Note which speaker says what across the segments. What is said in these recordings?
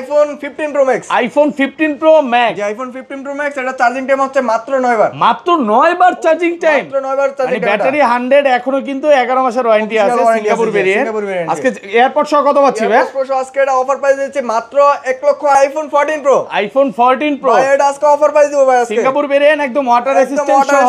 Speaker 1: IPhone 15 pro max.
Speaker 2: IPhone 15 pro max.
Speaker 1: যে iPhone 15 pro max, এটা charging time হচ্ছে মাত্র 9 বার।
Speaker 2: মাত্র 9 বার চার্জিং টাইম।
Speaker 1: মাত্র 9 বার চার্জিং টাইম।
Speaker 2: ব্যাটারি 100, এখনো কিন্তু 11 মাসের ওয়ারেন্টি আছে সিঙ্গাপুর ভেরিয়েন্ট। আজকে এয়ারপড সহ কত পাচ্ছি ভাই?
Speaker 1: এয়ারপড সহ আজকে এটা অফার প্রাইস দিচ্ছে মাত্র 1 লক্ষ। IPhone 14 pro.
Speaker 2: আইফোন 14 প্রো
Speaker 1: ভাই এটা আজকে অফার প্রাইস দিব ভাই আজকে।
Speaker 2: সিঙ্গাপুর ভেরিয়েন্ট একদম ওয়াটার রেজিস্ট্যান্ট সহ।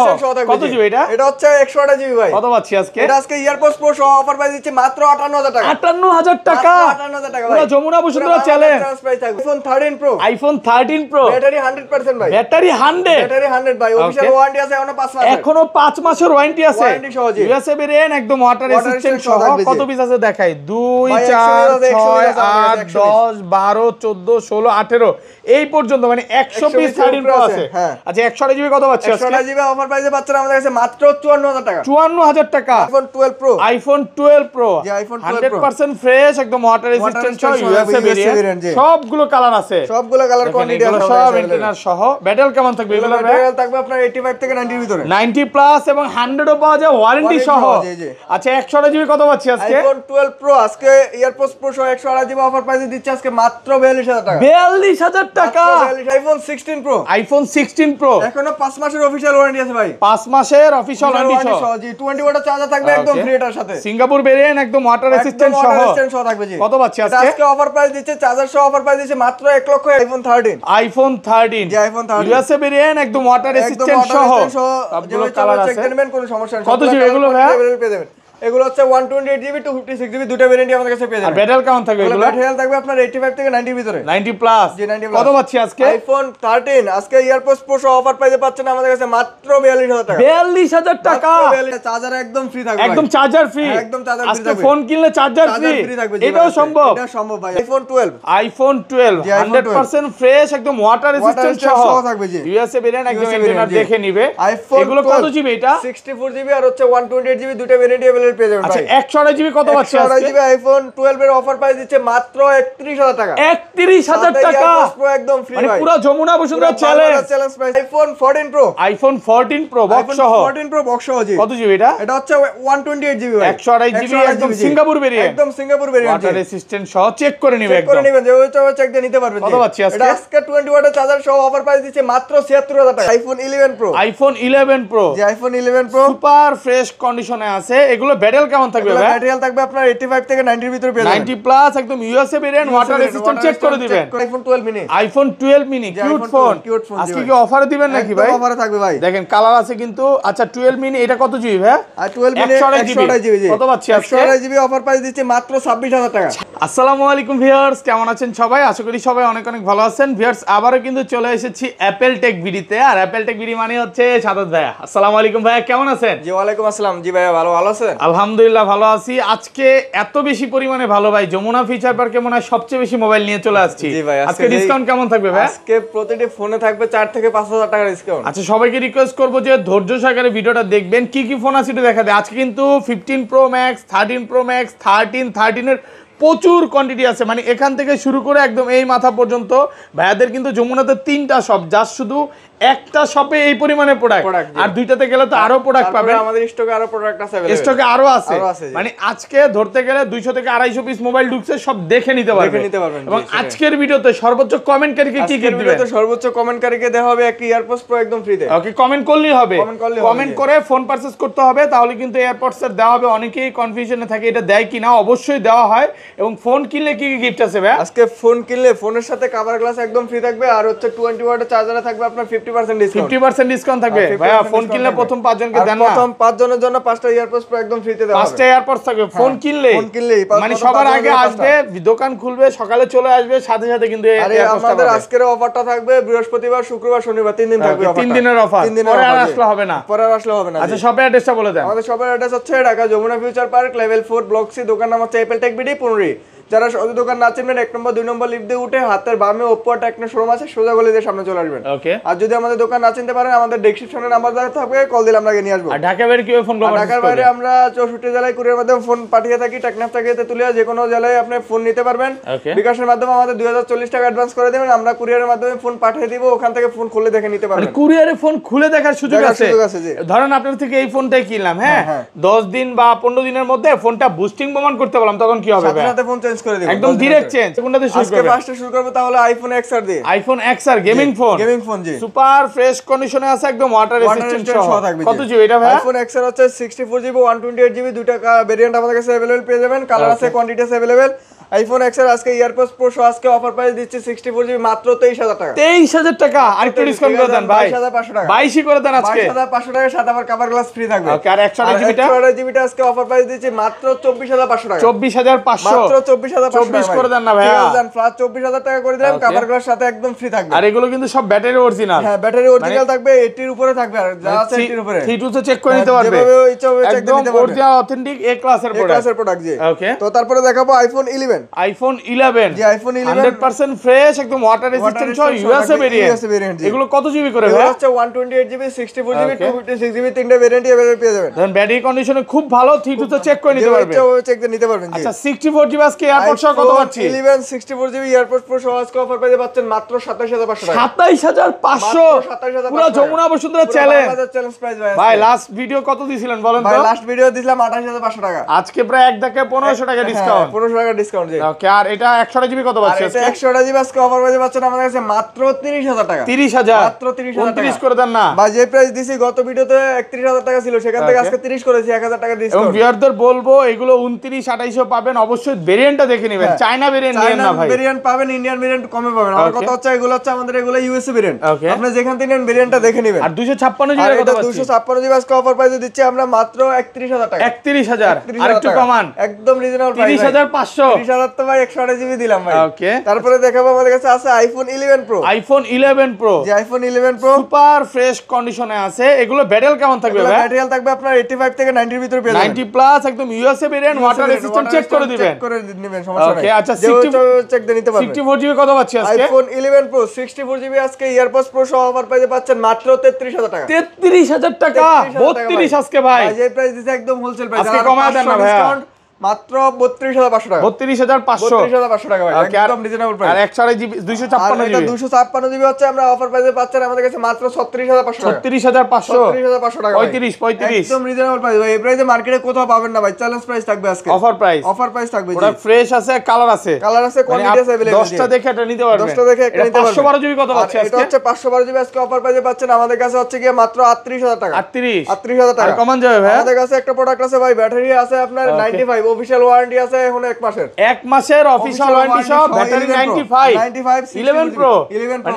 Speaker 2: কত জিবি এটা?
Speaker 1: এটা হচ্ছে 128 জিবি ভাই।
Speaker 2: কত পাচ্ছি আজকে?
Speaker 1: এটা আজকে এয়ারপডস প্রো সহ অফার প্রাইস দিচ্ছে মাত্র 58000 টাকা।
Speaker 2: 58000 টাকা।
Speaker 1: 58000 টাকা ভাই।
Speaker 2: পুরো Jamuna Bashundhara challenge.
Speaker 1: IPhone 13 pro.
Speaker 2: IPhone 13 pro
Speaker 1: battery 100% ভাই।
Speaker 2: ব্যাটারি 100।
Speaker 1: ব্যাটারি 100 ভাই। অফিশিয়াল ওয়ারেন্টি আছে এখনো 5 মাস।
Speaker 2: এখনো 5 মাসের ওয়ারেন্টি আছে।
Speaker 1: ওয়ারেন্টি সহ জি।
Speaker 2: ইউএসএ ভেরিয়েন্ট একদম ওয়াটার রেজিস্ট্যান্ট সহ। কত পিস আছে দেখাই? 2 4 6 8 10 12 14 16 18 এই পর্যন্ত, মানে 100 পিস 13 প্রো আছে। আচ্ছা 128 জিবি কত পাচ্ছি আজকে?
Speaker 1: 128 জিবি অফার প্রাইসে পাচ্ছেন আমাদের কাছে মাত্র 54000 টাকা।
Speaker 2: 54000 টাকা।
Speaker 1: IPhone 12 pro.
Speaker 2: আইফোন 12 প্রো
Speaker 1: জি আইফোন 12 প্রো
Speaker 2: 100% ফ্রেশ, একদম ওয়াটার রেজিস্ট্যান্ট সহ ইউএসএ ভেরিয়েন্ট। সবগুলো কালার আছে।
Speaker 1: সবগুলো কালার কোয়ান্টিটি আছে
Speaker 2: সব ইন্টারনাল সহ। ব্যাটারি কেমন থাকবে এগুলো?
Speaker 1: ব্যাটারি থাকবে আপনার 85 থেকে 90 এর ভিতরে।
Speaker 2: 90 প্লাস এবং 100 ও পাওয়া যায় ওয়ারেন্টি সহ। আচ্ছা 128 জিবি কত পাচ্ছি আজকে?
Speaker 1: আইফোন 12 প্রো আজকে এয়ারপডস প্রো সহ 128 জিবি অফার প্রাইসে দিচ্ছে আজকে মাত্র 42000 টাকা।
Speaker 2: 42000 টাকা।
Speaker 1: IPhone 16 pro.
Speaker 2: আইফোন 16 প্রো
Speaker 1: এখনো 5 মাসের অফিশিয়াল ওয়ারেন্টি আছে ভাই।
Speaker 2: 5 মাসের অফিশিয়াল ওয়ারেন্টি সহ।
Speaker 1: জি 20 ওয়াটের চার্জার থাকবে একদম ফ্রি এটার সাথে।
Speaker 2: সিঙ্গাপুর ভেরিয়েন্ট একদম ওয়াটার রেজিস্ট্যান্ট সহ
Speaker 1: থাকবে জি।
Speaker 2: কত পাচ্ছি আজকে?
Speaker 1: আজকে অফার প্রাইস দিচ্ছে চার্জার সহ অফার প্রাইস দিচ্ছে মাত্র 1 লক্ষ। আইফোন 13।
Speaker 2: আইফোন 13
Speaker 1: জি আইফোন 13
Speaker 2: ইউএসএ ভেরিয়েন্ট একদম ওয়াটার রেজিস্ট্যান্ট সহ। সবগুলো কালার আছে।
Speaker 1: কোনো সমস্যা নেই।
Speaker 2: কত জিবি এগুলো ভাই?
Speaker 1: পেয়ে যাবেন। এগুলো হচ্ছে 128 জিবি 256 জিবি দুটো ভেরিয়েন্ট আমাদের কাছে পেয়ে যাবেন।
Speaker 2: আর ব্যাটারি কেমন থাকবে এগুলো?
Speaker 1: ব্যাটারি থাকবে আপনার 85 থেকে 90 এর ভিতরে।
Speaker 2: 90 প্লাস।
Speaker 1: জি 90 প্লাস।
Speaker 2: কত পাচ্ছি আজকে?
Speaker 1: আইফোন 13 আজকে এয়ারপডস প্রো সহ অফার প্রাইসে পাচ্ছেন আমাদের কাছে মাত্র 42000 টাকা।
Speaker 2: 42000 টাকা।
Speaker 1: চার্জার একদম ফ্রি থাকবে।
Speaker 2: একদম চার্জার ফ্রি।
Speaker 1: একদম চার্জার ফ্রি থাকবে।
Speaker 2: আজকে ফোন কিনলে চার্জার ফ্রি
Speaker 1: থাকবে।
Speaker 2: এটাও সম্ভব।
Speaker 1: এটা সম্ভব ভাই। আইফোন 12।
Speaker 2: আইফোন 12 100% ফ্রেশ, একদম ওয়াটার রেজিস্ট্যান্ট সহ থাকবে জি। ইউএসএ ভেরিয়েন্ট একদম ইন্টারনাল দেখে নিবে। এগুলো কত জিবি এটা?
Speaker 1: 64 জিবি আর হচ্ছে 128 জিবি দুটো ভেরিয়েন্ট अवेलेबल পেয়ে যাবেন ভাই।
Speaker 2: আচ্ছা 128 জিবি কত পাচ্ছি আজকে?
Speaker 1: 128 জিবি আইফোন 12 এর অফার প্রাইস দিচ্ছে মাত্র 31000 টাকা।
Speaker 2: 31000 টাকা
Speaker 1: প্রো একদম ফ্রি ভাই।
Speaker 2: মানে পুরো Jamuna Bashundhara challenge
Speaker 1: price. IPhone 14 pro.
Speaker 2: IPhone 14 pro box সহ।
Speaker 1: 14 প্রো বক্স সহ জি।
Speaker 2: কত জিবি এটা?
Speaker 1: এটা হচ্ছে 128 জিবি ভাই।
Speaker 2: 128 জিবি একদম সিঙ্গাপুর ভেরিয়েন্ট।
Speaker 1: একদম সিঙ্গাপুর ভেরিয়েন্ট।
Speaker 2: ওয়াটার রেজিস্ট্যান্ট সহ চেক করে নিবে একদম।
Speaker 1: চেক করে নেবেন যে ওইটা চেক দিয়ে নিতে পারবেন।
Speaker 2: কত পাচ্ছি আজকে?
Speaker 1: এটা আজকে 20 ওয়াটের চার্জার সহ অফার প্রাইস দিচ্ছে মাত্র 76000 টাকা। IPhone 11 pro.
Speaker 2: আইফোন 11 প্রো
Speaker 1: জি আইফোন 11 প্রো
Speaker 2: সুপার ফ্রেশ কন্ডিশনে আছে। এগুলো ব্যাটারি কেমন থাকবে ভাই?
Speaker 1: ব্যাটারি থাকবে আপনার 85 থেকে 90 এর ভিতরে পেয়ে যাবেন।
Speaker 2: 90 প্লাস একদম USA variant water resistant check করে দিবেন।
Speaker 1: IPhone 12 mini.
Speaker 2: IPhone 12 mini cute phone. আজকে কি অফারে দিবেন নাকি ভাই?
Speaker 1: অফারে থাকবে ভাই।
Speaker 2: দেখেন কালার আছে কিন্তু। আচ্ছা 12 মিনি এটা কত জিবি ভাই?
Speaker 1: আর 12 মিনি 128 জিবি।
Speaker 2: কত পাচ্ছি আজকে?
Speaker 1: 128 জিবি অফার প্রাইস দিচ্ছে মাত্র 26000 টাকা।
Speaker 2: আসসালামু আলাইকুম ভিউয়ার্স, কেমন আছেন সবাই? আশা করি সবাই অনেক অনেক ভালো আছেন। ভিউয়ার্স আবারো কিন্তু চলে এসেছি অ্যাপল টেক ভিডিওতে। আর অ্যাপল টেক ভিডিও মানে হচ্ছে সাদাত ভাইয়া। আসসালামু আলাইকুম ভাইয়া, কেমন আছেন?
Speaker 1: জি ওয়ালাইকুম আসসালাম। জি ভাইয়া ভালো আছেন?
Speaker 2: আলহামদুলিল্লাহ ভালো আছি। আজকে এত বেশি পরিমাণে ভালো ভাই, যমুনা ফিচার পার্কে মনে হয় সবচেয়ে বেশি মোবাইল নিয়ে চলে আসছি।
Speaker 1: জি ভাই
Speaker 2: আজকে ডিসকাউন্ট কেমন থাকবে ভাই?
Speaker 1: আজকে প্রতিটি ফোনে থাকবে 4 থেকে 5000 টাকা ডিসকাউন্ট।
Speaker 2: আচ্ছা সবাইকে রিকোয়েস্ট করব যে ধৈর্য সহকারে ভিডিওটা দেখবেন। কি কি ফোন আছে একটু দেখা দেয়। আজকে কিন্তু 15 প্রো ম্যাক্স, 13 প্রো ম্যাক্স, 13 এর প্রচুর কোয়ান্টিটি আছে। মানে এখান থেকে শুরু করে একদম এই মাথা পর্যন্ত ভাইয়াদের কিন্তু যমুনাতে 3টা শপ, জাস্ট শুধু একটা শপে এই পরিমাণে প্রোডাক্ট, আর দুইটাতে গেলে তো আরো প্রোডাক্ট পাবেন।
Speaker 1: আমাদের স্টকে আরো প্রোডাক্ট আছে,
Speaker 2: স্টকে আরো আছে। মানে আজকে ধরতে গেলে 200 থেকে 250 পিস মোবাইল ঢুকছে, সব দেখে নিতে পারবেন। এবং আজকের ভিডিওতে সর্বোচ্চ কমেন্টকারীকে কি কি দিবেন?
Speaker 1: সর্বোচ্চ কমেন্টকারীকে দেওয়া হবে একটা এয়ারপডস প্রো একদম ফ্রিতে।
Speaker 2: ওকে, কমেন্ট করলেই হবে। কমেন্ট করে ফোন পারচেজ করতে হবে, তাহলে কিন্তু এয়ারপডস এর দেওয়া হবে। অনেকেই কনফিউশনে থাকে এটা দেয় কিনা, অবশ্যই দেওয়া হয়। এবং ফোন কিনলে কি কি গিফট আছে ভাই?
Speaker 1: আজকে ফোন কিনলে ফোনের সাথে কভার গ্লাস একদম ফ্রি থাকবে, আর হচ্ছে 20 ওয়াটের চার্জারে থাকবে আপনার 50% ডিসকাউন্ট।
Speaker 2: 50% ডিসকাউন্ট থাকবে ভাইয়া। ফোন কিনলে প্রথম 5 জনকে দেন না?
Speaker 1: প্রথম 5 জনের জন্য 5টা এয়ারপডস প্রো একদম ফ্রিতে দেওয়া হবে।
Speaker 2: 5টা এয়ারপডস থাকবে ফোন কিনলে। মানে সবার আগে আসবে, দোকান খুলবে, সকালে চলে আসবে, সাথে সাথে কিন্তু এয়ারপডসটা
Speaker 1: আমাদের আজকের অফারটা থাকবে বৃহস্পতিবার, শুক্রবার, শনিবার 3 দিন থাকবে।
Speaker 2: 3 দিনের অফার। পরে আর আসলে হবে না।
Speaker 1: পরে আর আসলে হবে না।
Speaker 2: আচ্ছা শপের অ্যাড্রেসটা বলে দেন।
Speaker 1: আমাদের শপের অ্যাড্রেস হচ্ছে Dhaka Jamuna future park level 4 block C. দোকান নাম হচ্ছে অ্যাপল টেক ভিডি 15। যারা সদর দোকান না চিনবেন 1 নম্বর 2 নম্বর লিফট দিয়ে উঠে হাতের বামে ওপো টেকনো শোরুম আছে, সোজা গলি দিয়ে সামনে চলে আসবেন।
Speaker 2: ওকে।
Speaker 1: আর যদি আমাদের দোকান না চিনতে পারেন আমাদের ডেসক্রিপশনে নাম্বার দেওয়া থাকবে, কল দিলে আমরা নিয়ে আসবো।
Speaker 2: আর ঢাকা বাইরে কিভাবে ফোন করবেন?
Speaker 1: ঢাকার বাইরে আমরা 64 জেলায় কুরিয়ার মাধ্যমে ফোন পাঠিয়ে থাকি। টেকনাফ থেকে তেতুলিয়া যে কোনো জেলায় আপনি ফোন নিতে পারবেন। বিকাশের মাধ্যমে আমাদের 2040 টাকা অ্যাডভান্স করে দেবেন, আমরা কুরিয়ারের মাধ্যমে ফোন পাঠিয়ে দিব, ওখান থেকে ফোন খুলে দেখে নিতে পারবেন।
Speaker 2: মানে কুরিয়ারে ফোন খুলে দেখার সুযোগ আছে। ধরেন আপনার থেকে এই ফোনটাই কিনলাম, হ্যাঁ 10 দিন বা 15 দিনের মধ্যে ফোনটা বুস্টিং প্রমাণ করতে বললাম, তখন কি হবে ভাই?
Speaker 1: সাথে ফোন চেঞ্জ করে দেব
Speaker 2: একদম ডাইরেক্ট চেঞ্জ। কোনটা দিয়ে শুরু
Speaker 1: আজকে ফার্স্টে শুরু করব তাহলে আইফোন XR দিয়ে।
Speaker 2: আইফোন XR গেমিং ফোন জি সুপার ফ্রেশ কন্ডিশনে আছে একদম ওয়াটার রেজিস্ট্যান্ট সহ থাকবে। কত জিবি এটা ভাই?
Speaker 1: আইফোন XR হচ্ছে 64GB 128GB দুইটা ভেরিয়েন্ট আমাদের কাছে अवेलेबल পেয়ে যাবেন। কালার আছে, কোয়ান্টিটি আছে अवेलेबल। আইফোন XR আজকে ইয়ারপডস প্রো সহ আজকে অফার প্রাইস দিচ্ছি 64GB মাত্র 23000 টাকা।
Speaker 2: 23000 টাকা আর একটু ডিসকাউন্ট করে দেন ভাই।
Speaker 1: 22500 টাকা।
Speaker 2: 22 করে দেন আজকে।
Speaker 1: 22500 টাকা সাথে আবার কভার গ্লাস ফ্রি থাকবে।
Speaker 2: ওকে আর 128GB টা
Speaker 1: আজকে অফার প্রাইস দিচ্ছি মাত্র 24500 টাকা।
Speaker 2: 24500
Speaker 1: মাত্র 24500
Speaker 2: 24 করে দেন না ভাই।
Speaker 1: ঠিক আছে প্লাস 24000 টাকা করে দিলাম, কভার গ্লাস সাথে একদম ফ্রি থাকবে।
Speaker 2: আর এগুলো কিন্তু সব ব্যাটারি অরিজিনাল।
Speaker 1: হ্যাঁ ব্যাটারি অরিজিনাল থাকবে, 80 এর উপরে থাকবে, আর যা আছে 80 এর উপরে।
Speaker 2: থিটুতে চেক করে নিতে পারবে,
Speaker 1: যেভাবে ইচ্ছা হবে চেক দিতে পারবে।
Speaker 2: একদম অরিজিনাল অথেন্টিক এ ক্লাসের
Speaker 1: প্রোডাক্ট জি।
Speaker 2: ওকে
Speaker 1: তো তারপরে দেখাবো আইফোন 11।
Speaker 2: আইফোন 11
Speaker 1: জি আইফোন 11
Speaker 2: 100% ফ্রেশ একদম ওয়াটার রেজিস্ট্যান্ট সহ ইউএসএ ভেরিয়েন্ট। এগুলো কত জিবি করে ভাই?
Speaker 1: এটা হচ্ছে 128GB 64GB 256GB তিনটা ভেরিয়েন্টই अवेलेबल পেয়ে যাবেন।
Speaker 2: দেন ব্যাটারি কন্ডিশনে খুব ভালো, থিটুতে চেক করে নিতে পারবে,
Speaker 1: চেক দিয়ে নিতে পারবেন জি।
Speaker 2: আচ্ছা 64GB আজকে এয়ারপডস সহ কত পাচ্ছি?
Speaker 1: 11 64GB এয়ারপডস প্রো সহ আজকে অফার পেয়ে পাচ্ছেন মাত্র 27500 টাকা।
Speaker 2: 27500 পুরো যমুনা বসুন্ধরা চ্যালেঞ্জ
Speaker 1: প্রাইস
Speaker 2: ভাই। লাস্ট ভিডিও কত দিছিলেন বলেন তো?
Speaker 1: ভাই লাস্ট ভিডিও দিছিলাম 28500 টাকা।
Speaker 2: আজকে প্রায় এক ধাক্কায় 1500 টাকা ডিসকাউন্ট।
Speaker 1: 1500 টাকা ডিসকাউন্ট জি।
Speaker 2: ওকে আর এটা 128GB কত পাচ্ছি আজকে?
Speaker 1: 128GB আজকে অফার পেয়ে পাচ্ছেন আমাদের কাছে মাত্র 30000 টাকা।
Speaker 2: 30000
Speaker 1: মাত্র 30000 টাকা।
Speaker 2: 29 করে দেন না
Speaker 1: ভাই যে প্রাইস দিছি গত ভিডিওতে 31000 টাকা ছিল, সেখান থেকে আজকে 30 করেছি, 1000 টাকা
Speaker 2: এবং
Speaker 1: ডিসকাউন্ট।
Speaker 2: ভিউয়ারদের বলবো এগুলো 29 2800 পাবেন, অবশ্যই ভেরিয়েন্টটা দেখে নেবেন। চায়না ভেরিয়েন্ট নিয়েন না ভাই,
Speaker 1: ভেরিয়েন্ট পাবেন, ইন্ডিয়ান ভেরিয়েন্ট কমে পাবেন। আমার কথা হচ্ছে এগুলো হচ্ছে আমাদের এগুলো ইউএসএ ভেরিয়েন্ট,
Speaker 2: Okay.
Speaker 1: আপনি যেখান থেকে নেন ভেরিয়েন্টটা দেখে নেবেন।
Speaker 2: আর 256GB
Speaker 1: আর
Speaker 2: কত
Speaker 1: এটা
Speaker 2: পাচ্ছি?
Speaker 1: 256GB আজকে অফার প্রাইসে দিচ্ছি আমরা মাত্র 31000 টাকা।
Speaker 2: 31000 আর একটু কমান,
Speaker 1: একদম রিজনেবল প্রাইস।
Speaker 2: 30500
Speaker 1: 30000 তো ভাই 128GB দিলাম ভাই।
Speaker 2: ওকে
Speaker 1: তারপরে দেখাবো আমাদের কাছে আছে আইফোন 11 প্রো।
Speaker 2: আইফোন 11 প্রো
Speaker 1: যে আইফোন 11 প্রো
Speaker 2: সুপার ফ্রেশ কন্ডিশনে আছে। এগুলো ব্যাটারি কেমন থাকবে ভাই?
Speaker 1: ম্যাটেরিয়াল থাকবে আপনার 85 থেকে 90 এর ভিতরে পেয়ে যাবেন।
Speaker 2: 90 প্লাস একদম USA variant, water resistant check করে দিবেন।
Speaker 1: চেক করে নেবেন, সমস্যা নাই।
Speaker 2: ওকে আচ্ছা
Speaker 1: চেক দিয়ে নিতে পারবেন।
Speaker 2: 64GB কত পাচ্ছি আজকে?
Speaker 1: আইফোন 11 প্রো 64GB আজকে ইয়ারপডস প্রো সহ অফার প্রাইসে পাচ্ছেন মাত্র 33000 টাকা।
Speaker 2: 33000 টাকা 32 আজকে ভাই।
Speaker 1: যে প্রাইস দিছে একদম হোলসেল প্রাইস,
Speaker 2: আজকে কমায় দেন না ভাই।
Speaker 1: মাত্র 32500 টাকা।
Speaker 2: 32500
Speaker 1: টাকা ভাই, একদম রিজনেবল প্রাইস।
Speaker 2: আর 128GB 256GB
Speaker 1: 256GB হচ্ছে আমরা অফার প্রাইসে পাচ্ছেন আমাদের কাছে মাত্র 36500 টাকা।
Speaker 2: 36500
Speaker 1: 33500 টাকা।
Speaker 2: 35
Speaker 1: একদম রিজনেবল প্রাইস ভাই, এই প্রাইসে মার্কেটে কোথাও পাবেন না ভাই। চ্যালেঞ্জ প্রাইস থাকবে আজকে,
Speaker 2: অফার প্রাইস
Speaker 1: থাকবে জি।
Speaker 2: পুরো ফ্রেশ আছে, কালার আছে,
Speaker 1: কোয়ান্টিটি আছে अवेलेबल।
Speaker 2: 10টা দেখে এটা নিতে পারবেন।
Speaker 1: 10টা দেখে এটা নিতে পারবেন।
Speaker 2: 512GB কত পাচ্ছি
Speaker 1: এটা
Speaker 2: আজকে?
Speaker 1: হচ্ছে 512GB আজকে অফার প্রাইসে পাচ্ছেন আমাদের কাছে হচ্ছে কি মাত্র 38000 টাকা।
Speaker 2: 38000
Speaker 1: টাকা।
Speaker 2: আর কমান যাবে ভাই?
Speaker 1: আমাদের কাছে একটা প্রোডাক্ট আছে ভাই, ব্যাটারি আছে আপনার 95, অফিশিয়াল ওয়ারেন্টি আছে এখন 1 মাসের।
Speaker 2: 1 মাসের অফিশিয়াল ওয়ারেন্টি সহ ব্যাটারি 95 11 প্রো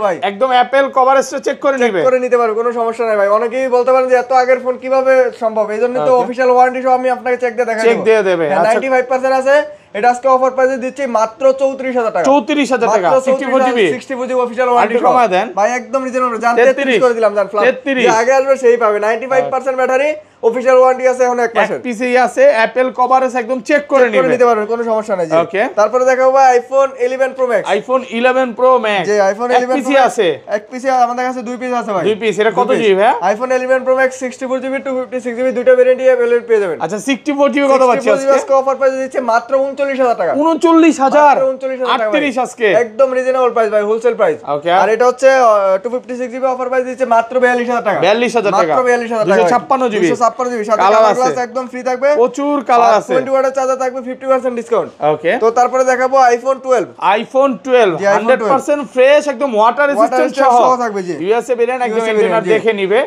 Speaker 1: ভাই
Speaker 2: একদম অ্যাপল কভারেজটা চেক করে নেবে,
Speaker 1: করে নিতে পারবে, কোনো সমস্যা নাই ভাই। অনেকেই বলতে পারেন যে এত আগের ফোন কিভাবে সম্ভব, এইজন্য তো অফিশিয়াল ওয়ারেন্টি সহ আমি আপনাকে চেক দিয়ে দেখাই দেব।
Speaker 2: চেক দিয়ে দেবে। আচ্ছা
Speaker 1: 95% আছে। এটা আজকে অফার প্রাইসে দিচ্ছি মাত্র 34000 টাকা।
Speaker 2: 34000 টাকা
Speaker 1: 64GB অফিশিয়াল ওয়ারেন্টি
Speaker 2: কমায় দেন
Speaker 1: ভাই, একদম রিজনেবল। জান 33 করে দিলাম, জান ফ্ল্যাট যে আগে আসবে সেই পাবে। 95% ব্যাটারি, অফিশিয়াল ওয়ারেন্টি আছে এখন 1 মাসের।
Speaker 2: পিসি আছে অ্যাপল কভারেজ একদম চেক করে
Speaker 1: নিতে পারবেন, কোনো সমস্যা নাই জি।
Speaker 2: ওকে
Speaker 1: তারপরে দেখাবো iPhone 11 pro max.
Speaker 2: IPhone 11 pro max
Speaker 1: যে আইফোন 11
Speaker 2: পিসি আছে,
Speaker 1: এক পিসি আমাদের কাছে 2 পিস আছে ভাই।
Speaker 2: 2 পিস। এটা কত জিবি ভাই?
Speaker 1: IPhone 11 pro max 64GB 256GB দুটো ভেরিয়েন্টই अवेलेबल পেয়ে যাবেন।
Speaker 2: আচ্ছা 64GB কত পাচ্ছি আজকে?
Speaker 1: আজকে অফার প্রাইসে দিচ্ছে মাত্র 39000 টাকা।
Speaker 2: 39000
Speaker 1: টাকা
Speaker 2: 38 আজকে
Speaker 1: একদম রিজনেবল প্রাইস ভাই, হোলসেল প্রাইস।
Speaker 2: ওকে
Speaker 1: আর এটা হচ্ছে 256GB অফার প্রাইস দিচ্ছে মাত্র 42000 টাকা।
Speaker 2: 42000 টাকা
Speaker 1: মাত্র 42000 টাকা।
Speaker 2: 256GB
Speaker 1: 256GB সাথে
Speaker 2: কালার
Speaker 1: কালার
Speaker 2: আছে,
Speaker 1: গ্লাস একদম ফ্রি থাকবে,
Speaker 2: প্রচুর কালার আছে।
Speaker 1: 20 ওয়াটের চার্জার থাকবে, 50% ডিসকাউন্ট।
Speaker 2: ওকে
Speaker 1: তো তারপরে দেখাবো আইফোন 12।
Speaker 2: আইফোন 12 100% ফ্রেশ একদম ওয়াটার রেজিস্ট্যান্ট সহ
Speaker 1: থাকবে জি।
Speaker 2: ইউএসএ ভেরিয়েন্ট একদম ইন্টারনেট দেখে নিবে।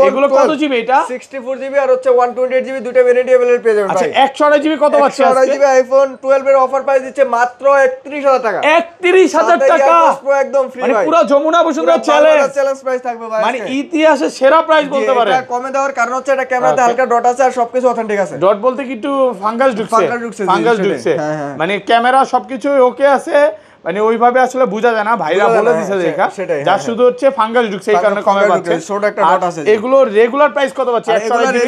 Speaker 2: এগুলো কত জিবি এটা?
Speaker 1: 64GB আর হচ্ছে 128GB দুটো ভেরিয়েন্টই अवेलेबल পেয়ে যাবেন
Speaker 2: আচ্ছা
Speaker 1: ভাই।
Speaker 2: 128GB কত পাচ্ছি আজকে?
Speaker 1: 128GB আইফোন 12 এর অফার প্রাইস দিচ্ছে মাত্র 31000 টাকা।
Speaker 2: 31000 টাকা
Speaker 1: পুরো একদম ফ্রি
Speaker 2: মানে
Speaker 1: ভাই,
Speaker 2: পুরো যমুনা বসুন্ধরা চ্যালেঞ্জ
Speaker 1: প্রাইস থাকবে ভাই।
Speaker 2: মানে ইতিহাসের সেরা প্রাইস বলতে পারে।
Speaker 1: এটা কমে দেওয়ার কারণ হচ্ছে এটা ক্যামেরাতে হালকা ডট আছে আর সবকিছু অথেন্টিক আছে।
Speaker 2: ডট বলতে কি একটু ফাঙ্গাস ঢুকছে মানে ক্যামেরা সবকিছু ওকে আছে, মানে ওইভাবে আসলে বোঝা যায় না, ভাইরা বলে দিছে দেখা যা শুধু হচ্ছে ফাঙ্গাস ঢুকছে এই কারণে কমে পাচ্ছে।
Speaker 1: ছোট একটা ডট আছে।
Speaker 2: এগুলো রেগুলার প্রাইস কত পাচ্ছে?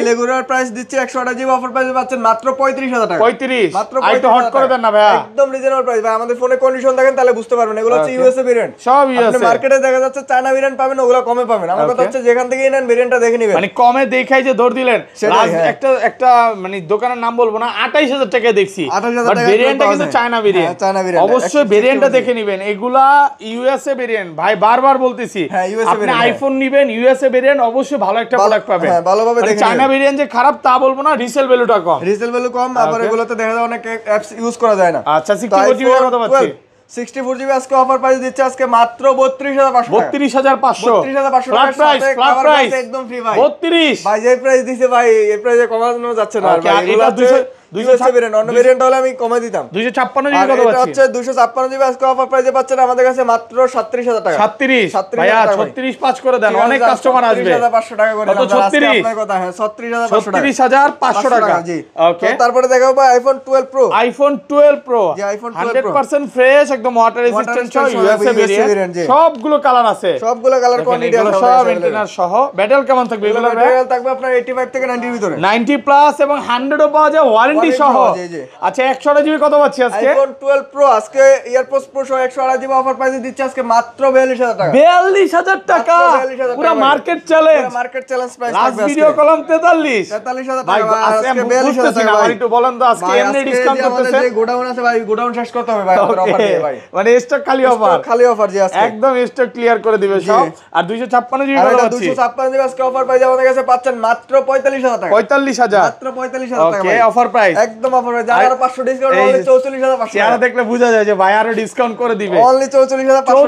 Speaker 1: রেগুলার প্রাইস দিচ্ছে 128GB অফার প্রাইসে পাচ্ছেন মাত্র 35000 টাকা।
Speaker 2: 35
Speaker 1: মাত্র
Speaker 2: আইটো হট করে দেন না ভাই,
Speaker 1: একদম রিজনেবল প্রাইস ভাই। আমাদের ফোনে কন্ডিশন দেখেন তাহলে বুঝতে পারবেন, এগুলো হচ্ছে ইউএসএ ভেরিয়েন্ট,
Speaker 2: সব ইউএসএ।
Speaker 1: আপনি মার্কেটে দেখা যাচ্ছে চায়না ভেরিয়েন্ট পাবেন, ওগুলো কমে পাবেন। আমার কথা হচ্ছে যেখান থেকে নেন ভেরিয়েন্টটা দেখে নেবেন,
Speaker 2: মানে কমে দেখাই যে ধর দিলেন। একটা মানে দোকানের নাম বলবো না, 28000 টাকা দেখছি, বাট ভেরিয়েন্টটা কিন্তু চায়না ভেরিয়েন্ট। অবশ্যই ভেরিয়েন্ট মডেলটা দেখে নেবেন, এগুলা ইউএসএ ভেরিয়েন্ট ভাই, বারবার বলতেছি আপনি আইফোন নেবেন ইউএসএ ভেরিয়েন্ট অবশ্যই ভালো একটা প্রোডাক্ট পাবেন।
Speaker 1: হ্যাঁ ভালোভাবে দেখে
Speaker 2: চায়না ভেরিয়েন্ট যে খারাপ তা বলবো না, রিসেল ভ্যালুটা কম,
Speaker 1: রিসেল ভ্যালু কম, আবার এগুলোতে দেখা যায় অনেক অ্যাপস ইউজ করা যায় না।
Speaker 2: আচ্ছা 64 জিবি কত পাচ্ছি?
Speaker 1: 64 জিবি আজকে অফার প্রাইস দিচ্ছে আজকে মাত্র 32500
Speaker 2: 32500
Speaker 1: 32500
Speaker 2: ফ্ল্যাট প্রাইস
Speaker 1: একদম ফ্রি ভাই।
Speaker 2: 32
Speaker 1: ভাই যে প্রাইস দিছে ভাই এই প্রাইসে কমানো যাচ্ছে না ভাই।
Speaker 2: এটা
Speaker 1: 200 ভেরিয়েন্ট, অন্য ভেরিয়েন্ট হলে আমি কমে দিতাম।
Speaker 2: 256 জিবি কত
Speaker 1: এটা
Speaker 2: পাচ্ছি?
Speaker 1: হচ্ছে 256 জিবি আজকে অফার প্রাইসে পাচ্ছেন আমাদের কাছে মাত্র 37000 টাকা।
Speaker 2: 37 ভাইয়া 36 পাঁচ করে দেন, অনেক কাস্টমার আসবে।
Speaker 1: 37500 টাকা করে
Speaker 2: কত? 36
Speaker 1: আপনার কথা, হ্যাঁ 36500 টাকা।
Speaker 2: 36500 টাকা
Speaker 1: জি
Speaker 2: ওকে।
Speaker 1: তারপরে দেখাবো ভাই আইফোন 12 প্রো।
Speaker 2: আইফোন 12 প্রো
Speaker 1: জি আইফোন 12 প্রো
Speaker 2: 100% ফ্রেশ, একদম ওয়াটার রেজিস্ট্যান্ট সহ ইউএসএ ভেরিয়েন্ট, সবগুলো কালার আছে,
Speaker 1: সবগুলো কালার কোয়ান্টিটি আছে
Speaker 2: সব এন্টেনার সহ। ব্যাটারি কেমন থাকবে এগুলো?
Speaker 1: ব্যাটারি থাকবে আপনার 85 থেকে 90 এর ভিতরে,
Speaker 2: 90 প্লাস এবং 100 ও পাওয়া যায় ওয়ারেন্টি সহ। আচ্ছা 128 জিবি কত পাচ্ছি আজকে?
Speaker 1: আইফোন 12 প্রো আজকে এয়ারপোর্টস প্রো সহ 128 জিবি অফার প্রাইসে দিচ্ছে আজকে মাত্র 42000 টাকা।
Speaker 2: 42000 টাকা পুরো market challenge,
Speaker 1: market challenge price
Speaker 2: last
Speaker 1: থাকবে আজকে।
Speaker 2: ভিডিও কলম
Speaker 1: 43000 টাকা
Speaker 2: ভাই
Speaker 1: আজকে
Speaker 2: আজকে
Speaker 1: 42000 টাকা।
Speaker 2: আমার একটু বলেন তো আজকে এমনি ডিসকাউন্ট করতেছেন?
Speaker 1: যে গোডাউন আছে ভাই গোডাউন শেষ করতে হবে ভাই আমাদের অফার দিয়ে ভাই,
Speaker 2: মানে স্টক খালি অফার,
Speaker 1: খালি অফার জি আজকে
Speaker 2: একদম স্টক ক্লিয়ার করে দিবে সব। আর 256 জিবি
Speaker 1: আর
Speaker 2: কত
Speaker 1: এটা
Speaker 2: পাচ্ছি?
Speaker 1: 256 জিবি আজকে অফার প্রাইসে আমাদের কাছে পাচ্ছেন মাত্র 45000 টাকা।
Speaker 2: 45000
Speaker 1: মাত্র 45000 টাকা
Speaker 2: ওকে
Speaker 1: ভাই
Speaker 2: অফার প্রাইস,
Speaker 1: একদম অফার প্রাইস। যারা 500 ডিসকাউন্ট হলে 44500
Speaker 2: চেহারা দেখলে বোঝা যায় যে ভাই আরো ডিসকাউন্ট করে দিবে।
Speaker 1: অনলি 44500 টাকা।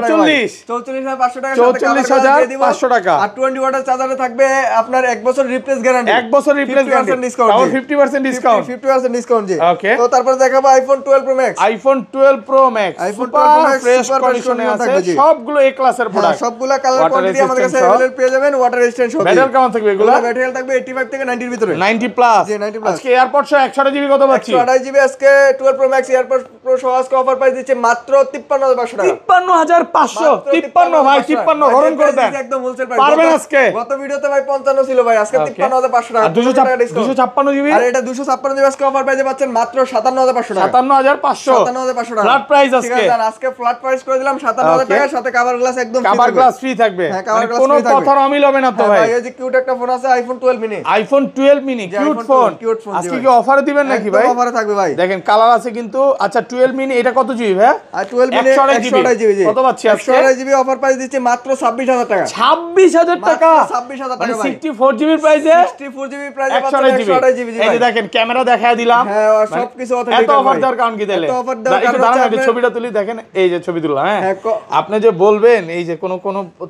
Speaker 2: 44500
Speaker 1: টাকা
Speaker 2: 44500 টাকা।
Speaker 1: আর 20 ওয়াটের চার্জারে থাকবে আপনার 1 বছর রিপ্লেস গ্যারান্টি,
Speaker 2: 1 বছর রিপ্লেস গ্যারান্টি,
Speaker 1: ডিসকাউন্ট,
Speaker 2: তাও 50% ডিসকাউন্ট,
Speaker 1: 50% ডিসকাউন্ট জি।
Speaker 2: ওকে
Speaker 1: তো তারপর দেখাবো iPhone 12 pro max.
Speaker 2: IPhone 12 pro max
Speaker 1: iPhone 12
Speaker 2: super
Speaker 1: Pro Max
Speaker 2: fresh
Speaker 1: super
Speaker 2: কন্ডিশনে
Speaker 1: fresh
Speaker 2: আছে,
Speaker 1: থাকবে জি।
Speaker 2: সবগুলো এ ক্লাসের প্রোডাক্ট,
Speaker 1: সবগুলা কালার
Speaker 2: Water
Speaker 1: কোয়ান্টিটি আমাদের কাছে
Speaker 2: resistant
Speaker 1: अवेलेबल পেয়ে যাবেন, ওয়াটার রেজিস্ট্যান্ট সহ।
Speaker 2: ব্যাটারি কেমন থাকবে এগুলো?
Speaker 1: ব্যাটারি থাকবে 85 থেকে 90 এর ভিতরে,
Speaker 2: 90 প্লাস।
Speaker 1: জি 90 প্লাস।
Speaker 2: আজকে এয়ারপডস 128 জিবি কত পাচ্ছি?
Speaker 1: 128 জিবি আজকে 12 প্রো ম্যাক্স এয়ারপোর্ট প্রো সহ আজকে অফার প্রাইস দিচ্ছে মাত্র 53500 টাকা।
Speaker 2: 53500 53 ভাই 53 হরণ করে দেন,
Speaker 1: একদম হোলসেল প্রাইস
Speaker 2: পারবেন আজকে?
Speaker 1: গত ভিডিওতে ভাই 55 ছিল ভাই, আজকে 53500 টাকা।
Speaker 2: আর 256 জিবি
Speaker 1: আর এটা 256 জিবি আজকে অফার প্রাইসে পাচ্ছেন মাত্র 57500 টাকা।
Speaker 2: 57500
Speaker 1: 57500 টাকা
Speaker 2: ফ্ল্যাট প্রাইস
Speaker 1: ঠিক
Speaker 2: আজকে।
Speaker 1: আছে, আজকে ফ্ল্যাট প্রাইস করে দিলাম 57000 টাকার সাথে কভার গ্লাস একদম ফ্রি
Speaker 2: কভার গ্লাস ফ্রি থাকবে,
Speaker 1: হ্যাঁ কভার গ্লাস
Speaker 2: কোনো
Speaker 1: ফ্রি থাকবে।
Speaker 2: কথার অমিল হবে না তো ভাই।
Speaker 1: এই যে কিউট একটা ফোন আছে iPhone 12 mini,
Speaker 2: iPhone 12 mini cute phone, আজকে কি অফারে দিবেন নাকি ভাই?
Speaker 1: অফারে থাকবে ভাই,
Speaker 2: দেখেন কালার আছে কিন্তু। আচ্ছা 12 মিনি এটা কত জিবি ভাই?
Speaker 1: আর 12 মিনি 128 জিবি
Speaker 2: কত পাচ্ছি আজকে?
Speaker 1: 128 জিবি অফার প্রাইস দিচ্ছে মাত্র 26000 টাকা।
Speaker 2: 26000 টাকা,
Speaker 1: 26000
Speaker 2: মানে
Speaker 1: টাকা ভাই।
Speaker 2: 64 জিবি প্রাইসে
Speaker 1: 64 জিবি প্রাইসে পাচ্ছেন
Speaker 2: 128
Speaker 1: জিবি।
Speaker 2: এই যে দেখেন ক্যামেরা দেখায় দিলাম,
Speaker 1: হ্যাঁ সবকিছু অথেন্টিক।
Speaker 2: এত অফার দেওয়ার কারণ কি তাহলে?
Speaker 1: এত অফার দেওয়ার কারণ
Speaker 2: দাঁড়ান
Speaker 1: হচ্ছে
Speaker 2: একটু ছবিটা তুলি, দেখেন এই যে ছবি তুললাম। হ্যাঁ
Speaker 1: হ্যাঁ,
Speaker 2: আপনি যে বলবেন এই যে কোন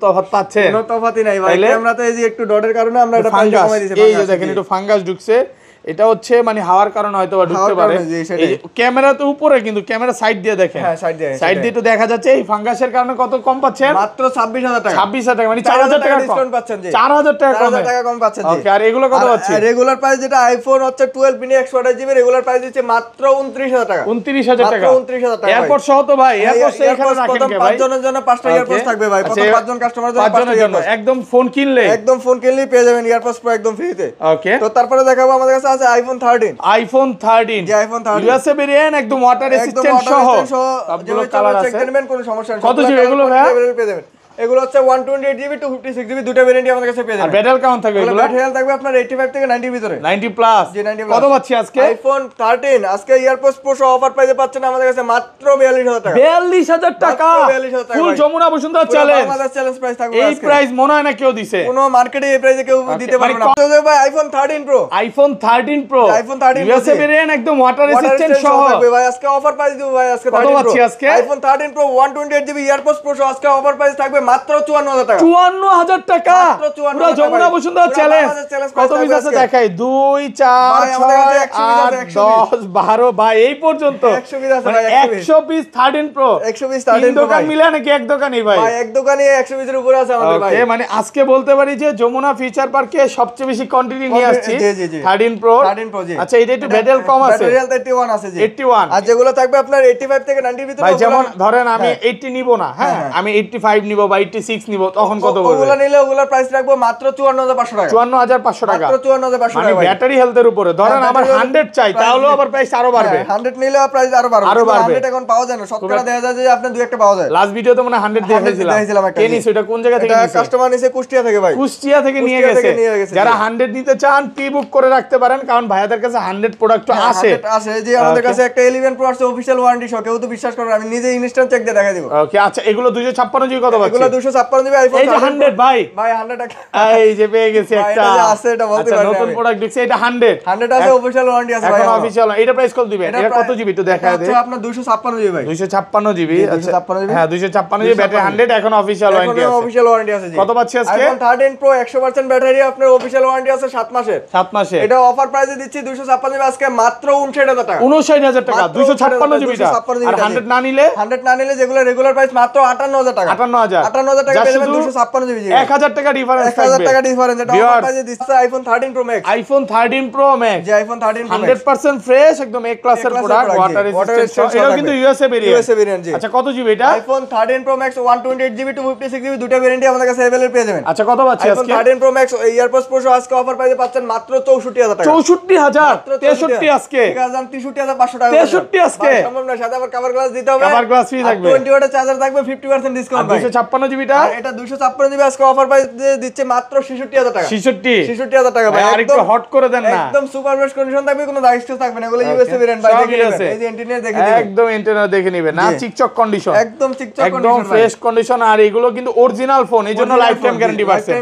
Speaker 2: তফাৎ পাচ্ছেন?
Speaker 1: কোনো তফাৎই নাই ভাই,
Speaker 2: তাইলে?
Speaker 1: ক্যামেরাতে এই যে একটু ডটের কারণে আমরা এটা প্রাইস কমাই দিয়েছি।
Speaker 2: এই যে দেখেন একটু ফাঙ্গাস ঢুকছে, এটা হচ্ছে মানে হাওয়ার কারণে হয়তো বা ঢুকতে পারে। এই ক্যামেরা তো উপরে কিন্তু ক্যামেরা সাইড দিয়ে দেখেন,
Speaker 1: হ্যাঁ সাইড দিয়ে
Speaker 2: তো দেখা যাচ্ছে এই ফাঙ্গাসের কারণে কত কম পাচ্ছেন?
Speaker 1: মাত্র 26000 টাকা।
Speaker 2: 26000 টাকা, মানে 4000 টাকা
Speaker 1: ডিসকাউন্ট পাচ্ছেন জি।
Speaker 2: 4000 টাকা কম,
Speaker 1: 4000 টাকা কম পাচ্ছেন জি।
Speaker 2: ওকে। আর এগুলো কত পাচ্ছি?
Speaker 1: রেগুলার প্রাইস যেটা আইফোন হচ্ছে 12 মিনি 128 জিবি রেগুলার প্রাইস দিচ্ছে মাত্র 29000 টাকা।
Speaker 2: 29000 টাকা,
Speaker 1: মাত্র 29000 টাকা।
Speaker 2: এয়ারপোর্ট সহ তো ভাই, এয়ারপোর্ট এখানে রাখেন কে ভাই?
Speaker 1: 5 জনের জন্য 5টা এয়ারপোর্ট থাকবে ভাই, প্রথম 5 জন কাস্টমারের জন্য 5টা এয়ারপোর্ট
Speaker 2: একদম ফোন কিনলে
Speaker 1: পেয়ে যাবেন এয়ারপোর্ট প্রো একদম ফ্রিতে।
Speaker 2: ওকে।
Speaker 1: তো তারপরে দেখাবো আমাদের কাছে আছে আইফোন 13।
Speaker 2: আইফোন 13
Speaker 1: জি আইফোন 13
Speaker 2: ইউএসএ ভেরিয়েন্ট একদম ওয়াটার রেজিস্ট্যান্ট সহ সবগুলো কালার আছে।
Speaker 1: চেক করবেন কোনো সমস্যা নেই।
Speaker 2: কত জিবি এগুলো ভাই?
Speaker 1: পেয়ে যাবেন। এগুলো হচ্ছে 128 জিবি টু 56 জিবি দুটো ভেরিয়েন্টই আমাদের কাছে পেয়ে
Speaker 2: আর
Speaker 1: যাবেন।
Speaker 2: ব্যাটারি কেমন থাকবে এগুলো?
Speaker 1: ব্যাটারি থাকবে আপনার 85 থেকে 90 এর ভিতরে,
Speaker 2: 90 প্লাস।
Speaker 1: জি 90 প্লাস।
Speaker 2: কত পাচ্ছি আজকে?
Speaker 1: আইফোন 13 আজকে এয়ারপোর্টস প্রো সহ অফার প্রাইসে পাচ্ছেন আমাদের কাছে মাত্র 42000 টাকা।
Speaker 2: 42000 টাকা,
Speaker 1: 42000 টাকা
Speaker 2: ফুল
Speaker 1: ভাই।
Speaker 2: যমুনা বসুন্ধরা চ্যালেঞ্জ।
Speaker 1: আমাদের চ্যালেঞ্জ প্রাইস থাকবে
Speaker 2: এই
Speaker 1: আজকে।
Speaker 2: প্রাইস মনে হয় না কেউ দিছে,
Speaker 1: কোনো মার্কেটে এই প্রাইসে কেউ দিতে পারবে না।
Speaker 2: মানে
Speaker 1: তো ভাই iPhone 13 pro,
Speaker 2: iPhone 13 pro
Speaker 1: iPhone 13
Speaker 2: USA variant একদম ওয়াটার রেজিস্ট্যান্ট সহ
Speaker 1: থাকবে ভাই। আজকে অফার প্রাইস দিব ভাই আজকে 13
Speaker 2: কত
Speaker 1: প্রো।
Speaker 2: পাচ্ছি আজকে?
Speaker 1: IPhone 13 pro 128 GB airports pro সহ আজকে অফার প্রাইস থাকবে মাত্র 54000 টাকা।
Speaker 2: 54000 টাকা,
Speaker 1: মাত্র 54
Speaker 2: পুরো যমুনা
Speaker 1: ভাই।
Speaker 2: বসুন্ধরা
Speaker 1: পুরো
Speaker 2: চ্যালেঞ্জ।
Speaker 1: বাংলাদেশ চ্যালেঞ্জ
Speaker 2: কত
Speaker 1: প্রাইস
Speaker 2: পিস আছে
Speaker 1: আজকে।
Speaker 2: দেখাই? 2 4
Speaker 1: ভাই, আমাদের কাছে
Speaker 2: 6
Speaker 1: 100 পিস
Speaker 2: 8
Speaker 1: আছে,
Speaker 2: 10 12 ভাই এই পর্যন্ত
Speaker 1: 100 পিস আছে ভাই,
Speaker 2: 100 পিস 13 প্রো
Speaker 1: 100 পিস 13 প্রো
Speaker 2: দোকান
Speaker 1: ভাই।
Speaker 2: মিলে নাকি এক দোকানই ভাই?
Speaker 1: ভাই এক দোকানে 100 পিসের উপরে আছে আমাদের ভাই।
Speaker 2: ওকে, মানে আজকে বলতে পারি যে যমুনা ফিচার পার্কে সবচেয়ে বেশি কোয়ান্টিটি নিয়ে আসছি।
Speaker 1: জি, জি, জি।
Speaker 2: 13 প্রো
Speaker 1: 13 প্রো জি।
Speaker 2: আচ্ছা এটা একটু ব্যাটারি কম আছে,
Speaker 1: ব্যাটারি হেলথ 81 আছে জি।
Speaker 2: 81।
Speaker 1: আর যেগুলো থাকবে আপনার 85 থেকে 90 এর ভিতরে
Speaker 2: ভাই যেমন ধরেন আমি 80 নিব না, হ্যাঁ আমি 85 নিব বা বা 86 নিব তখন কত পড়বে?
Speaker 1: ওগুলা নিলে ওগুলার প্রাইস রাখবো মাত্র 54500 টাকা।
Speaker 2: 54500 টাকা,
Speaker 1: মাত্র 54500
Speaker 2: মানে
Speaker 1: টাকা।
Speaker 2: ব্যাটারি হেলথের উপরে ধরেন আমার 100 চাই, তাহলেও আবার প্রাইস আরো বাড়বে।
Speaker 1: 100 নিলে প্রাইস আরো বাড়বে। 100 এখন পাওয়া যায় না, শতকরা দেখা যায় যে আপনার দুই একটা পাওয়া যায়।
Speaker 2: লাস্ট ভিডিওতে মনে 100 দেখাইছিলাম একটা। কে নিছে এটা, কোন জায়গা থেকে নিছে?
Speaker 1: কাস্টমার নিছে কুষ্টিয়া থেকে ভাই।
Speaker 2: কুষ্টিয়া থেকে নিয়ে গেছে। যারা 100 নিতে চান প্রি বুক করে রাখতে পারেন, কারণ ভাইয়াদের কাছে 100 প্রোডাক্ট আসে।
Speaker 1: যে আমাদের কাছে একটা 11 প্রো আছে অফিশিয়াল ওয়ারেন্টি সহ, কেউ তো বিশ্বাস করে না, আমি নিজে ইনস্ট্যান্ট চেক দিয়ে দেখাই দিব।
Speaker 2: ওকে আচ্ছা, এগুলো 256 জিবি কত পাচ্ছি?
Speaker 1: এগুলো 256 জিবি আইফোন।
Speaker 2: এই যে 100 ভাই
Speaker 1: 100 টাকা।
Speaker 2: এই যে পেয়ে গেছি একটা।
Speaker 1: এটা যে আছে এটা বলতে পারি
Speaker 2: নতুন প্রোডাক্ট দিছে, এটা 100
Speaker 1: আছে অফিশিয়াল ওয়ারেন্টি আছে ভাই।
Speaker 2: এখন অফিশিয়াল এটা প্রাইস কত দিবেন? এটা কত জিবি একটু দেখায় দেন।
Speaker 1: আচ্ছা আপনার 256 জিবি ভাই।
Speaker 2: 256 জিবি। আচ্ছা
Speaker 1: 256 জিবি।
Speaker 2: হ্যাঁ 256 জিবি ব্যাটারি 100, এখন অফিশিয়াল ওয়ারেন্টি আছে।
Speaker 1: অফিশিয়াল ওয়ারেন্টি আছে জি।
Speaker 2: কত পাচ্ছি আজকে?
Speaker 1: আইফোন 13 প্রো 100% ব্যাটারি, আপনার অফিশিয়াল ওয়ারেন্টি আছে 7 মাসের।
Speaker 2: 7 মাসে।
Speaker 1: এটা অফার প্রাইসে দিচ্ছি 256 জিবি আজকে মাত্র 59000 টাকা।
Speaker 2: 59000 টাকা 256 জিবিটা। আর 100 না নিলে?
Speaker 1: 100 না নিলে যেগুলো রেগুলার প্রাইস মাত্র 58000 টাকা।
Speaker 2: 58000
Speaker 1: টাকা পেয়ে যাবেন 256 জিবি।
Speaker 2: 1000 টাকা ডিফারেন্স থাকবে।
Speaker 1: 1000 টাকা ডিফারেন্স। এটা অফার প্রাইসে দিচ্ছে iPhone 13 pro max.
Speaker 2: IPhone 13 pro max.
Speaker 1: যে আইফোন 13 প্রো ম্যাক্স
Speaker 2: 100% ফ্রেশ, একদম এ ক্লাসের প্রোডাক্ট, ওয়াটার রেজিস্ট্যান্ট। এটা কিন্তু ইউএসএ ভেরিয়েন্ট।
Speaker 1: জি।
Speaker 2: আচ্ছা কত জিবি এটা?
Speaker 1: IPhone 13 pro max 128 GB two 56 GB দুটো ভেরিয়েন্টই আমাদের কাছে अवेलेबल পেয়ে যাবেন।
Speaker 2: আচ্ছা কত পাচ্ছি
Speaker 1: আইফোন
Speaker 2: আজকে?
Speaker 1: 13 প্রো ম্যাক্স এয়ারপডস প্রো আজকে অফার প্রাইসে পাচ্ছেন মাত্র 64000 টাকা।
Speaker 2: 64000 63 আজকে।
Speaker 1: 63500 টাকা।
Speaker 2: 63 আজকে
Speaker 1: সম্ভব না, সাথে আবার কভার গ্লাস দিতে হবে।
Speaker 2: কভার গ্লাস ফ্রি থাকবে।
Speaker 1: 20 ওয়াটের চার্জার থাকবে, 50% ডিসকাউন্ট ভাই।
Speaker 2: 256 জিবিটা?
Speaker 1: আর এটা 256 জিবি আজকে অফার প্রাইসে দিচ্ছে মাত্র 66000 টাকা।
Speaker 2: 66000
Speaker 1: টাকা ভাই।
Speaker 2: আর একটু হট করে দেন না।
Speaker 1: একদম সুপার বেস্ট কন্ডিশন থাকবে, কোনো দাগ স্ক্র্যাচ থাকবে না। এগুলো ইউএসএ ভেরিয়েন্ট ভাই, দেখে নেবেন। এই যে ইন্টেরিয়র দেখে নেবেন।
Speaker 2: একদম ইন্টেরিয়র দেখে নেবেন, না চিকচক কন্ডিশন।
Speaker 1: একদম চিকচক কন্ডিশন,
Speaker 2: একদম ফ্রেশ কন্ডিশন। আর এগুলো কিন্তু অরিজিনাল ফোন, এইজন্য লাইফ টাইম গ্যারান্টি পাচ্ছেন।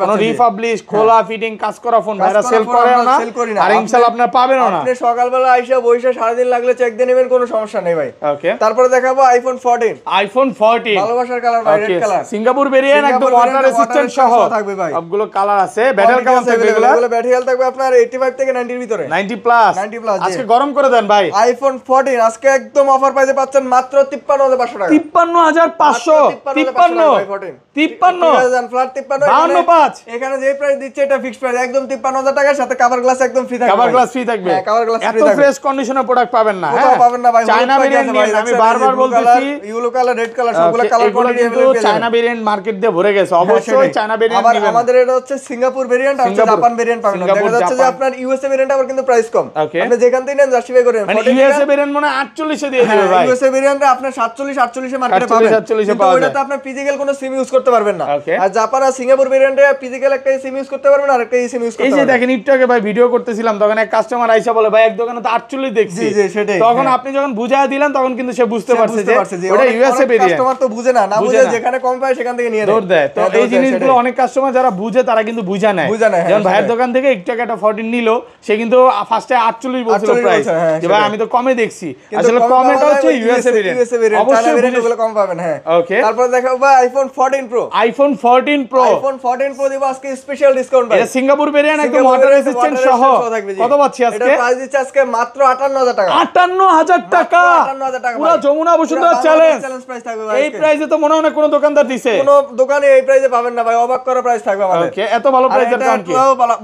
Speaker 2: কোনো রিপাবলিশ খোলা ফিটিং কাজ করা ফোন ভাইরা সেল করে না, আর ইনশাআল্লাহ আপনারা পাবেনও না।
Speaker 1: আপনি সকালবেলা আইসা বইসা সারা দিন লাগলে চেক দিয়ে নেবেন, কোনো সমস্যা নেই ভাই।
Speaker 2: ওকে
Speaker 1: তারপরে দেখাবো আইফোন 14।
Speaker 2: আইফোন 14
Speaker 1: ভালোবাসার কালার ভাই, রেড কালার।
Speaker 2: সিঙ্গাপুর ভেরিয়েন্ট, একদম ওয়াটার রেজিস্ট্যান্ট সহ
Speaker 1: থাকবে ভাই।
Speaker 2: সবগুলো কালার আছে। ব্যাটারি কেমন থাকবে এগুলো?
Speaker 1: এগুলো ব্যাটারি হেলথ থাকবে আপনার 85 থেকে 90 এর ভিতরে।
Speaker 2: 90 প্লাস।
Speaker 1: 90 প্লাস।
Speaker 2: আজকে গরম করে দেন ভাই।
Speaker 1: আইফোন 14 আজকে একদম অফার প্রাইসে পাচ্ছেন মাত্র 53500 টাকা।
Speaker 2: 53500 53
Speaker 1: ফ্ল্যাট 53
Speaker 2: 52
Speaker 1: এখানে যে প্রাইস দিচ্ছে এটা ফিক্সড প্রাইস, একদম 53000 টাকার সাথে কভার গ্লাস একদম ফ্রি থাকবে।
Speaker 2: কভার গ্লাস ফ্রি থাকবে।
Speaker 1: হ্যাঁ কভার গ্লাস ফ্রি
Speaker 2: এত
Speaker 1: থাকবে।
Speaker 2: ফ্রেশ কন্ডিশনের প্রোডাক্ট পাবেন না।
Speaker 1: হ্যাঁ পাবেন না ভাই।
Speaker 2: চায়না ভেরিয়েন্ট আমি বারবার বলতেছি,
Speaker 1: ইয়েলো কালার, রেড কালার সবগুলো কালার কোয়ান্টিটি
Speaker 2: কিন্তু
Speaker 1: अवेलेबल।
Speaker 2: চায়না ভেরিয়েন্ট মার্কেট দিয়ে ভরে গেছে, অবশ্যই চায়না ভেরিয়েন্ট
Speaker 1: আবার
Speaker 2: নেবেন।
Speaker 1: আমাদের এটা হচ্ছে সিঙ্গাপুর ভেরিয়েন্ট আর জাপান ভেরিয়েন্ট পাবেন। দেখা যাচ্ছে যে আপনার ইউএসএ ভেরিয়েন্ট আবার কিন্তু প্রাইস কম। আপনি যেখান থেকে নেন জাস্টিফাই করেন।
Speaker 2: মানে ইউএসএ ভেরিয়েন্ট মানে 48 এ দিয়ে দিবে ভাই।
Speaker 1: ইউএসএ ভেরিয়েন্ট আপনি 47 এ মার্কেটে পাবেন।
Speaker 2: 47
Speaker 1: কিন্তু ওটাতে আপনি ফিজিক্যাল কোনো সিম ইউজ করতে পারবেন না।
Speaker 2: Okay.
Speaker 1: আর জাপান আর সিঙ্গাপুর ভেরিয়েন্টে ফিজিক্যাল একটা সিম ইউজ করতে পারবেন আর একটা সিম ইউজ করতে
Speaker 2: এই যে
Speaker 1: পারবেন।
Speaker 2: দেখেন একটু আগে ভাই ভিডিও করতেছিলাম, তখন এক কাস্টমার আইসা বলে ভাই এক দোকানে তো 48 দেখছি।
Speaker 1: জি জি সেটাই।
Speaker 2: তখন আপনি যখন বুঝায় দিলেন তখন কিন্তু সে বুঝতে পারছে যে ওটা
Speaker 1: অনেক
Speaker 2: ইউএসএ ভেরিয়েন্ট।
Speaker 1: কাস্টমার তো বুঝে না, বুঝে যেখানে কম পায় সেখান থেকে নিয়ে
Speaker 2: দৌড় দেয়। তো এই জিনিসগুলো অনেক কাস্টমার যারা বুঝে তারা কিন্তু বুঝা নেয়। যেমন ভাইয়ের দোকান থেকে একটু আগে একটা 14 নিল, সে কিন্তু ফার্স্টে 48 বলছিল প্রাইস, যে ভাই আমি তো কমে দেখছি। আসলে কমেটা হচ্ছে ইউএসএ ভেরিয়েন্ট, অবশ্যই
Speaker 1: এগুলো কম পাবেন। হ্যাঁ
Speaker 2: ওকে।
Speaker 1: তারপর দেখাবো ভাই iPhone 14 pro.
Speaker 2: IPhone 14 pro.
Speaker 1: IPhone 14 pro দিব আজকে স্পেশাল ডিসকাউন্ট ভাই।
Speaker 2: এটা সিঙ্গাপুর ভেরিয়েন্ট, একদম ওয়াটার রেজিস্ট্যান্ট সহ। কত পাচ্ছি আজকে?
Speaker 1: এটা প্রাইস দিচ্ছে আজকে মাত্র 58000 টাকা।
Speaker 2: 58000 টাকা।
Speaker 1: 58000 টাকা
Speaker 2: পুরো যমুনা বসুন্ধরা চ্যালেঞ্জ
Speaker 1: প্রাইস থাকবে ভাই।
Speaker 2: এই প্রাইসে তো মনে হয় না কোনো দোকানদার দিছে।
Speaker 1: কোনো দোকানে এই প্রাইসে পাবেন না ভাই, অবাক করা প্রাইস থাকবে আমাদের।
Speaker 2: ওকে, এত ভালো প্রাইস এর কারণ কি?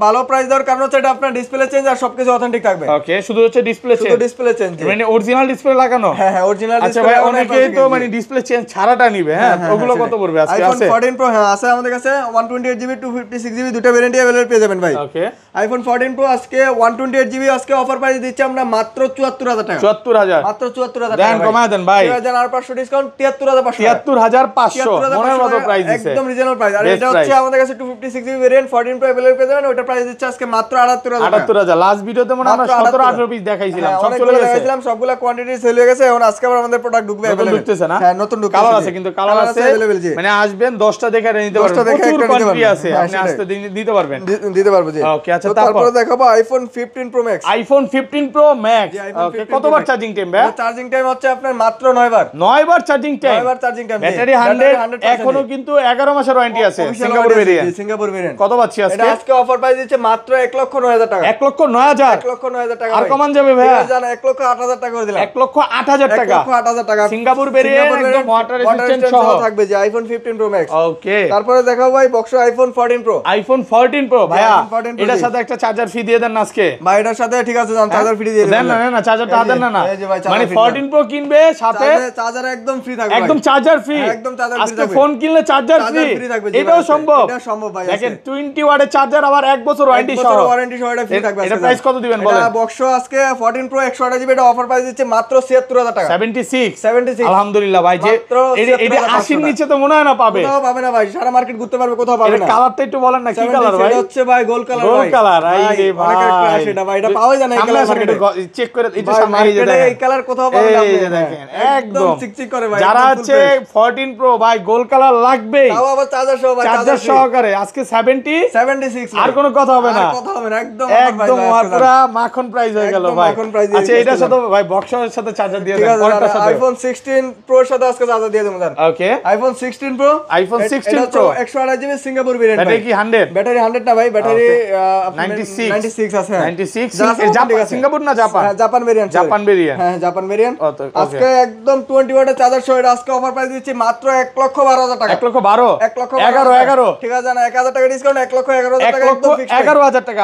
Speaker 1: ভালো প্রাইস দেওয়ার কারণ হচ্ছে এটা আপনার ডিসপ্লে চেঞ্জ আর সবকিছু অথেন্টিক থাকবে।
Speaker 2: ওকে, শুধু হচ্ছে ডিসপ্লে চেঞ্জ।
Speaker 1: শুধু ডিসপ্লে চেঞ্জ,
Speaker 2: মানে অরিজিনাল ডিসপ্লে লাগানো?
Speaker 1: হ্যাঁ হ্যাঁ অরিজিনাল ডিসপ্লে।
Speaker 2: আচ্ছা ভাই অনেকেই তো মানে ডিসপ্লে চেঞ্জ ছাড়াটা নিবে, হ্যাঁ ওগুলো কত পড়বে আজকে?
Speaker 1: আইফোন
Speaker 2: আছে
Speaker 1: 14 প্রো হ্যাঁ আছে আমাদের কাছে 128 জিবি 256 জিবি দুটো ভেরিয়েন্টই अवेलेबल পেয়ে যাবেন ভাই।
Speaker 2: ওকে,
Speaker 1: আইফোন 14 প্রো আজকে 128 জিবি আজকে অফার প্রাইস দিচ্ছি আমরা মাত্র 74000 টাকা।
Speaker 2: 74000
Speaker 1: মাত্র 74000 টাকা।
Speaker 2: দেন কমায় দেন ভাই।
Speaker 1: 2500 ডিসকাউন্ট 73500।
Speaker 2: 73500 মনের মতো প্রাইস দিছে,
Speaker 1: একদম রিজনেবল প্রাইস। আর এটা হচ্ছে আমাদের কাছে 256 জিবি ভেরিয়েন্ট 14 প্রো अवेलेबल পেয়ে যাবেন, ওটা প্রাইস দিচ্ছে আজকে মাত্র 78000 টাকা।
Speaker 2: 78000 লাস্ট ভিডিওতে মনে আমরা 17 18 পিস দেখাইছিলাম, সব চলে গেছে।
Speaker 1: দেখাইছিলাম সবগুলা কোয়ান্টিটি সেল হয়ে গেছে। এখন আজকে আবার আমাদের প্রোডাক্ট ঢুকবে अवेलेबल।
Speaker 2: ঢুকতেছে না?
Speaker 1: হ্যাঁ নতুন ঢুকতেছে।
Speaker 2: কালার আছে, কিন্তু কালার আছে
Speaker 1: अवेलेबल জি।
Speaker 2: মানে আসবেন 10টা দেখে নিতে পারবেন, প্রচুর কোয়ান্টিটি আছে, আপনি আসতে দিতে পারবেন।
Speaker 1: দিতে পারবো জি।
Speaker 2: ওকে আচ্ছা,
Speaker 1: তারপর দেখাবো iPhone 15 pro max.
Speaker 2: IPhone 15 pro max. Okay, কতবার চার্জিং টাইম ভাই?
Speaker 1: চার্জিং টাইম হচ্ছে আপনার মাত্র 9 বার।
Speaker 2: 9 বার চার্জিং টাইম।
Speaker 1: 9 বার চার্জিং টাইম।
Speaker 2: ব্যাটারি 100 এখনো কিন্তু 11 মাসের ওয়ারেন্টি আছে। Singapore variant.
Speaker 1: Singapore variant.
Speaker 2: কত পাচ্ছি আজকে?
Speaker 1: এটা আজকে অফার প্রাইস দিচ্ছে মাত্র 1,09,000 টাকা।
Speaker 2: 1,09,000।
Speaker 1: 1,09,000 টাকা।
Speaker 2: আর কমান যাবে ভাই?
Speaker 1: জানা 1,08,000 টাকা করে দিলাম।
Speaker 2: 1,08,000 টাকা।
Speaker 1: 1,08,000 টাকা।
Speaker 2: সিঙ্গাপুর ভেরিয়েন্ট একদম ওয়াটার রেজিস্ট্যান্ট সহ
Speaker 1: থাকবে যে আইফোন 15 প্রো ম্যাক্স।
Speaker 2: ওকে,
Speaker 1: তারপরে দেখাবো ভাই box iPhone 14 pro.
Speaker 2: IPhone 14 pro ভাইয়া
Speaker 1: iPhone 14 Pro
Speaker 2: এটার সাথে একটা চার্জার ফ্রি দিয়ে দেন না আজকে?
Speaker 1: ভাই এটার সাথে ঠিক আছে জান চার্জার ফ্রি দিয়ে
Speaker 2: দেন না না চার্জারটা দেন না।
Speaker 1: এই যে ভাই
Speaker 2: মানে 14 প্রো কিনবে সাথে
Speaker 1: চার্জার একদম ফ্রি থাকবে।
Speaker 2: একদম চার্জার ফ্রি।
Speaker 1: একদম চার্জার ফ্রি।
Speaker 2: আজকে ফোন কিনলে চার্জার ফ্রি,
Speaker 1: ফ্রি থাকবে।
Speaker 2: এটাও সম্ভব?
Speaker 1: এটা সম্ভব ভাই।
Speaker 2: দেখেন 20 ওয়াটের চার্জার আবার 1 বছর ওয়ারেন্টি সহ,
Speaker 1: ওয়ারেন্টি সহ এটা ফ্রি থাকবে।
Speaker 2: এটা প্রাইস কত দিবেন বলেন?
Speaker 1: এটা বক্স আজকে 14 প্রো 128 জিবি, এটা অফার প্রাইস দিচ্ছে মাত্র 76000 টাকা।
Speaker 2: 76 আলহামদুলিল্লাহ ভাই, যে এটা 80 এর নিচে তো মনে হয় না পাবে।
Speaker 1: কোথাও পাবে না ভাই, সারা মার্কেট ঘুরতে পারবে, কোথাও পাবে
Speaker 2: এটা
Speaker 1: না।
Speaker 2: কালারটা একটু বলেন না, কি কালার ভাই?
Speaker 1: এটা হচ্ছে ভাই গোল্ড কালার।
Speaker 2: গোল্ড কালার, এই রে ভাই
Speaker 1: অনেকের ক্রাশ এটা ভাই, এটা পাওয়া যায় না এই কালার মার্কেটে।
Speaker 2: চেক করে একটু
Speaker 1: ভাই,
Speaker 2: সামনে এই যে
Speaker 1: মার্কেটে
Speaker 2: দেখেন,
Speaker 1: এই কালার কোথাও পাবে না
Speaker 2: এই
Speaker 1: আপনি।
Speaker 2: যে দেখেন
Speaker 1: একদম
Speaker 2: একদম
Speaker 1: চিকচিক করে ভাই।
Speaker 2: যারা
Speaker 1: একদম
Speaker 2: হচ্ছে
Speaker 1: full fresh।
Speaker 2: 14 প্রো ভাই গোল্ড কালার লাগবেই,
Speaker 1: তাও আবার চার্জার সহ ভাই,
Speaker 2: চার্জার সহকারে আজকে
Speaker 1: 76
Speaker 2: আর কোনো কথা হবে না,
Speaker 1: আর কথা হবে না, একদম
Speaker 2: একদম পুরো মাখন প্রাইস হয়ে গেল
Speaker 1: একদম
Speaker 2: ভাই।
Speaker 1: মাখন price দিয়ে
Speaker 2: আচ্ছা এটার সাথে ভাই বক্সের সাথে চার্জার দিয়ে
Speaker 1: ঠিক
Speaker 2: দেন,
Speaker 1: আছে।
Speaker 2: কোনটার সাথে?
Speaker 1: আইফোন 16 প্রোর সাথে আজকে চার্জার দিয়ে দেবো।
Speaker 2: Okay,
Speaker 1: iPhone 16 pro,
Speaker 2: iPhone 16 pro
Speaker 1: 128 GB Singapore variant.
Speaker 2: Battery কি 100?
Speaker 1: ব্যাটারি 100 না ভাই, ব্যাটারি
Speaker 2: 96
Speaker 1: আছে।
Speaker 2: 96
Speaker 1: জাপান,
Speaker 2: সিঙ্গাপুর না Japan?
Speaker 1: Japan variant,
Speaker 2: Japan variant,
Speaker 1: হ্যাঁ জাপান ভেরিয়েন্ট।
Speaker 2: ও তো
Speaker 1: আজকে একদম 20 ওয়াটের চার্জার সহ এটা আজকে অফার প্রাইস দিচ্ছি মাত্র 1,12,000 টাকা।
Speaker 2: 1,12,000
Speaker 1: 1,11,000
Speaker 2: 11
Speaker 1: ঠিক আছে না, 1000 টাকা ডিসকাউন্ট, 1,11,000 টাকা একদম ফিক্সড।
Speaker 2: 1,11,000 টাকা।